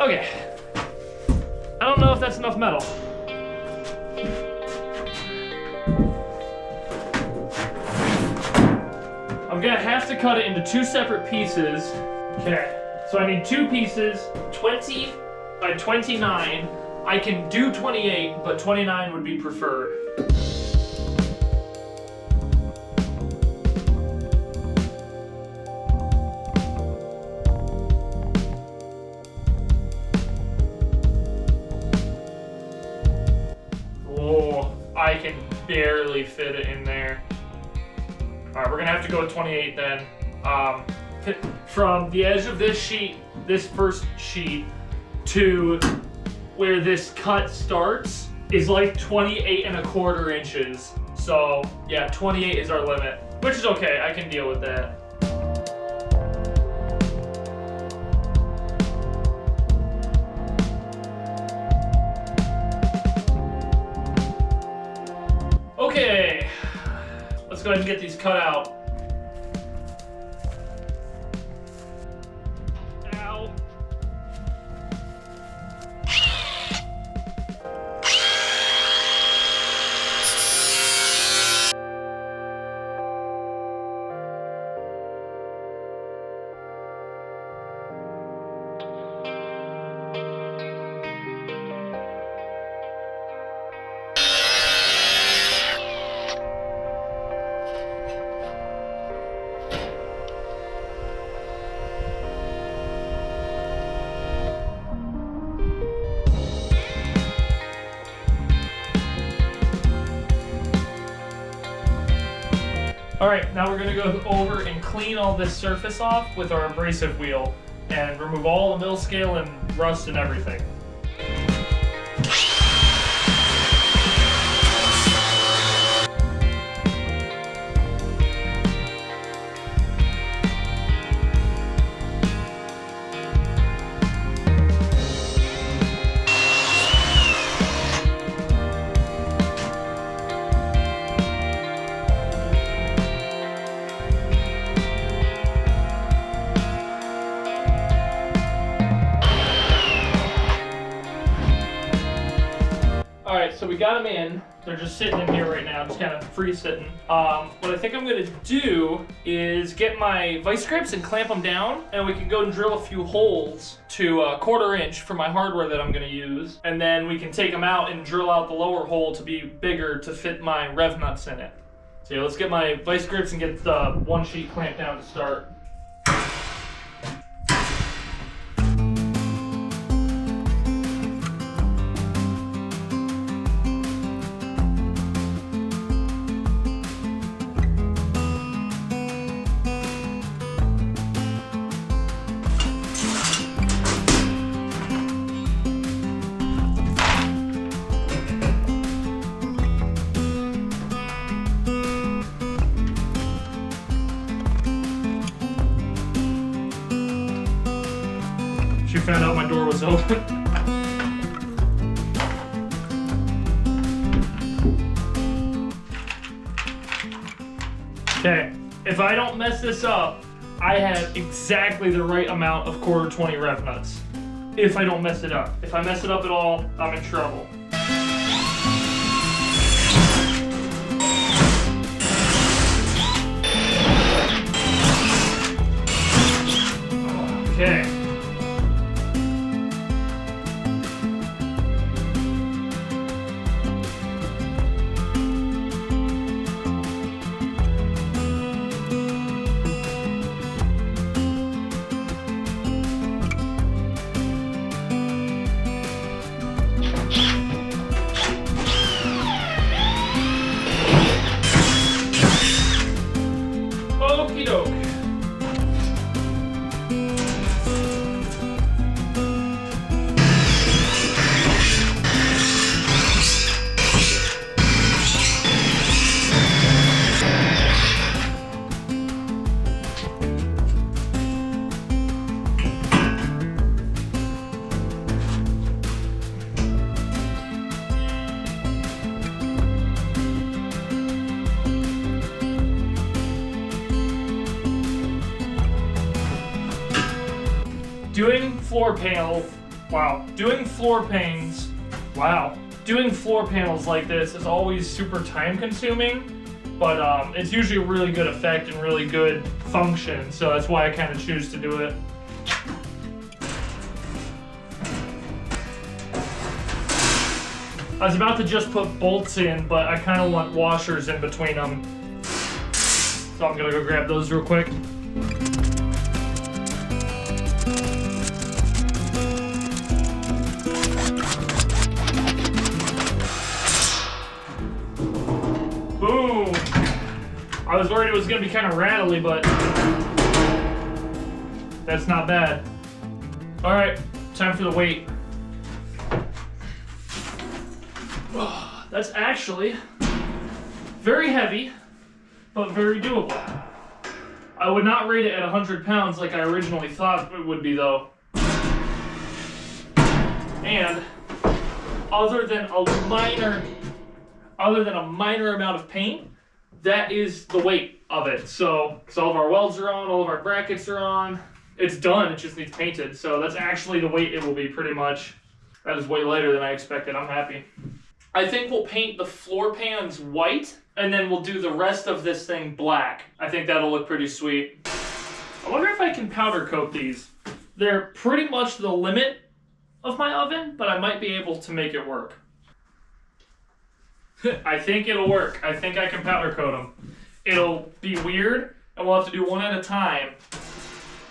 Okay. I don't know if that's enough metal. I'm gonna have to cut it into 2 separate pieces. Okay, so I need 2 pieces, 20 by 29. I can do 28, but 29 would be preferred. Oh, I can barely fit it in there. Alright, we're gonna have to go with 28 then. From the edge of this sheet, this first sheet, to where this cut starts is like 28¼ inches. So yeah, 28 is our limit, which is okay, I can deal with that. Okay, let's go ahead and get these cut out. Ow. All right, now we're gonna go over and clean all this surface off with our abrasive wheel and remove all the mill scale and rust and everything. Alright, so we got them in. They're just sitting in here right now, just kind of free sitting. What I think I'm gonna do is get my vice grips and clamp them down, and we can go and drill a few holes to 1/4 inch for my hardware that I'm gonna use. And then we can take them out and drill out the lower hole to be bigger to fit my rev nuts in it. So yeah, let's get my vice grips and get the 1 sheet clamped down to start. She found out my door was open. Okay, if I don't mess this up, I have exactly the right amount of 1/4 20 rev nuts. If I don't mess it up. If I mess it up at all, I'm in trouble. Okay. Okie doke. Doing floor panel Wow. Doing floor panels like this is always super time consuming, but it's usually a really good effect and really good function, so that's why I kind of choose to do it. I was about to just put bolts in, but I kind of want washers in between them. So I'm gonna go grab those real quick. Boom! I was worried it was gonna be kind of rattly, but that's not bad. All right, time for the weight. That's actually very heavy, but very doable. I would not rate it at 100 pounds like I originally thought it would be though. And other than a minor amount of paint, that is the weight of it. So, because all of our welds are on, all of our brackets are on, it's done, it just needs painted. So that's actually the weight it will be pretty much. That is way lighter than I expected, I'm happy. I think we'll paint the floor pans white, and then we'll do the rest of this thing black. I think that'll look pretty sweet. I wonder if I can powder coat these. They're pretty much the limit of my oven, but I might be able to make it work. I think it'll work. I think I can powder coat them. It'll be weird, and we'll have to do one at a time,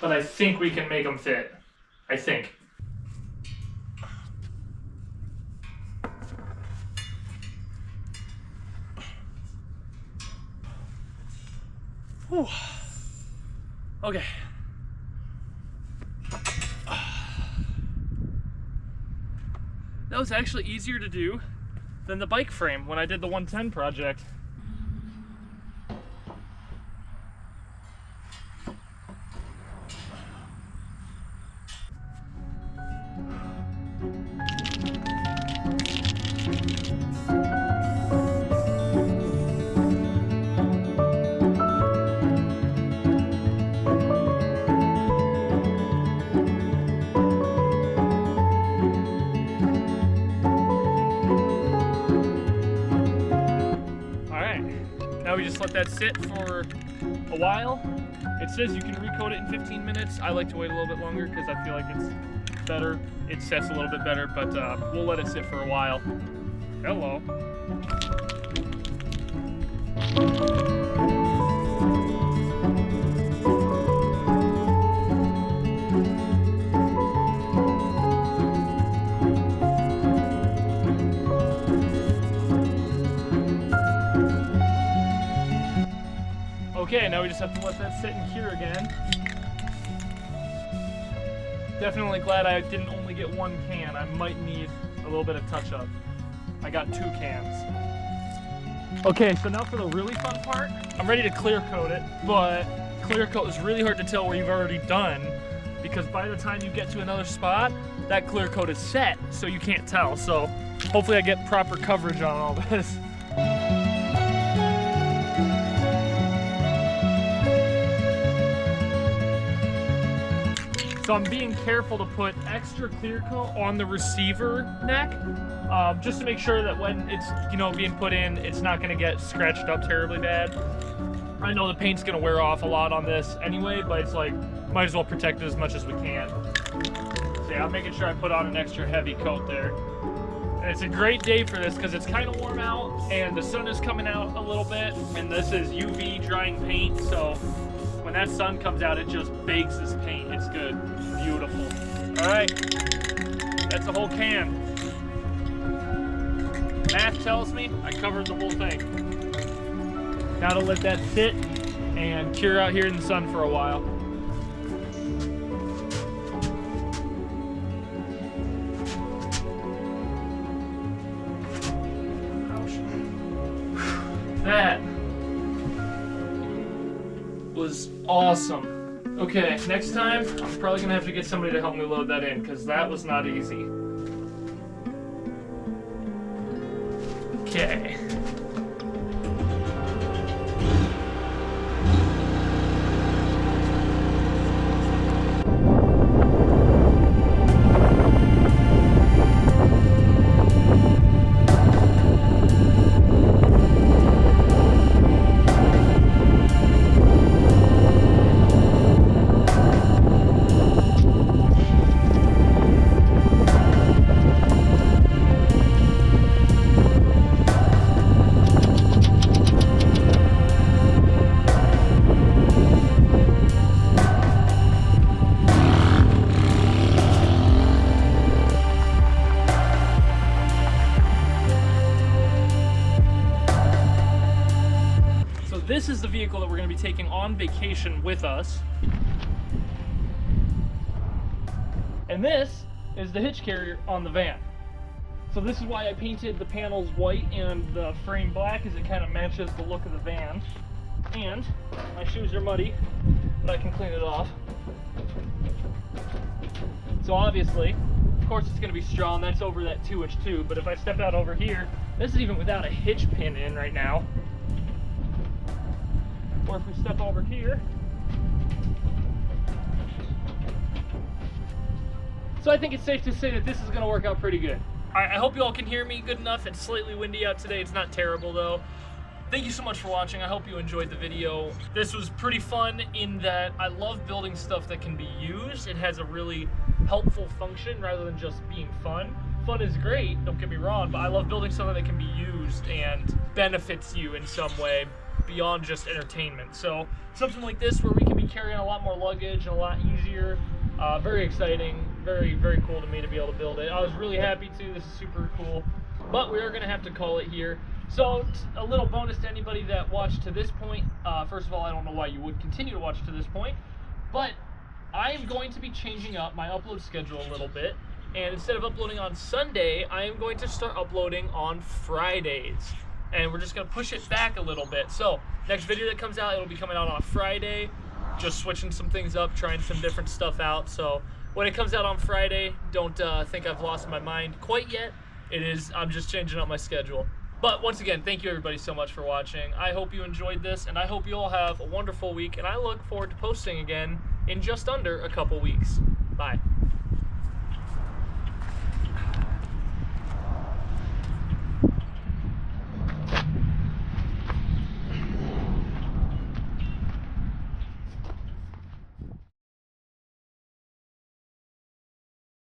but I think we can make them fit. I think. Whew. Okay. That was actually easier to do than the bike frame when I did the 110 project. We just let that sit for a while. It says you can recoat it in 15 minutes. I like to wait a little bit longer because I feel like it's better. It sets a little bit better, but we'll let it sit for a while. Hello. Okay, now we just have to let that sit and cure again. Definitely glad I didn't only get one can. I might need a little bit of touch-up. I got 2 cans. Okay, so now for the really fun part. I'm ready to clear coat it, but clear coat is really hard to tell where you've already done, because by the time you get to another spot, that clear coat is set, so you can't tell. So hopefully I get proper coverage on all this. So I'm being careful to put extra clear coat on the receiver neck, just to make sure that when it's being put in, it's not going to get scratched up terribly bad. I know the paint's going to wear off a lot on this anyway, but it's like, might as well protect it as much as we can. So yeah, I'm making sure I put on an extra heavy coat there. And it's a great day for this because it's kind of warm out and the sun is coming out a little bit, and this is UV drying paint, so when that sun comes out, it just bakes this paint. It's good. Beautiful. All right. That's the whole can. Math tells me I covered the whole thing. Now to let that sit and cure out here in the sun for a while. Ouch. That was awesome. Okay, next time, I'm probably gonna have to get somebody to help me load that in, because that was not easy. Okay. this is the vehicle that we're going to be taking on vacation with us. And this is the hitch carrier on the van. So this is why I painted the panels white and the frame black, as it kind of matches the look of the van. And my shoes are muddy, but I can clean it off. So obviously, of course it's going to be strong. That's over that 2-inch tube. But if I step out over here, this is even without a hitch pin in right now. Or if we step over here. So I think it's safe to say that this is going to work out pretty good. I hope you all can hear me good enough. It's slightly windy out today. It's not terrible though. Thank you so much for watching. I hope you enjoyed the video. This was pretty fun in that I love building stuff that can be used. It has a really helpful function rather than just being fun. Fun is great, don't get me wrong, but I love building something that can be used and benefits you in some way beyond just entertainment. So something like this where we can be carrying a lot more luggage and a lot easier. Very exciting, very, very cool to me to be able to build it. I was really happy to. This is super cool. But we are going to have to call it here. So a little bonus to anybody that watched to this point. First of all, I don't know why you would continue to watch to this point, but I am going to be changing up my upload schedule a little bit. And instead of uploading on Sunday, I am going to start uploading on Fridays. And we're just going to push it back a little bit. So next video that comes out, it'll be coming out on a Friday. Just switching some things up, trying some different stuff out. So when it comes out on Friday, don't think I've lost my mind quite yet. It is, I'm just changing up my schedule. But once again, thank you everybody so much for watching. I hope you enjoyed this, and I hope you all have a wonderful week, and I look forward to posting again in just under a couple weeks. Bye.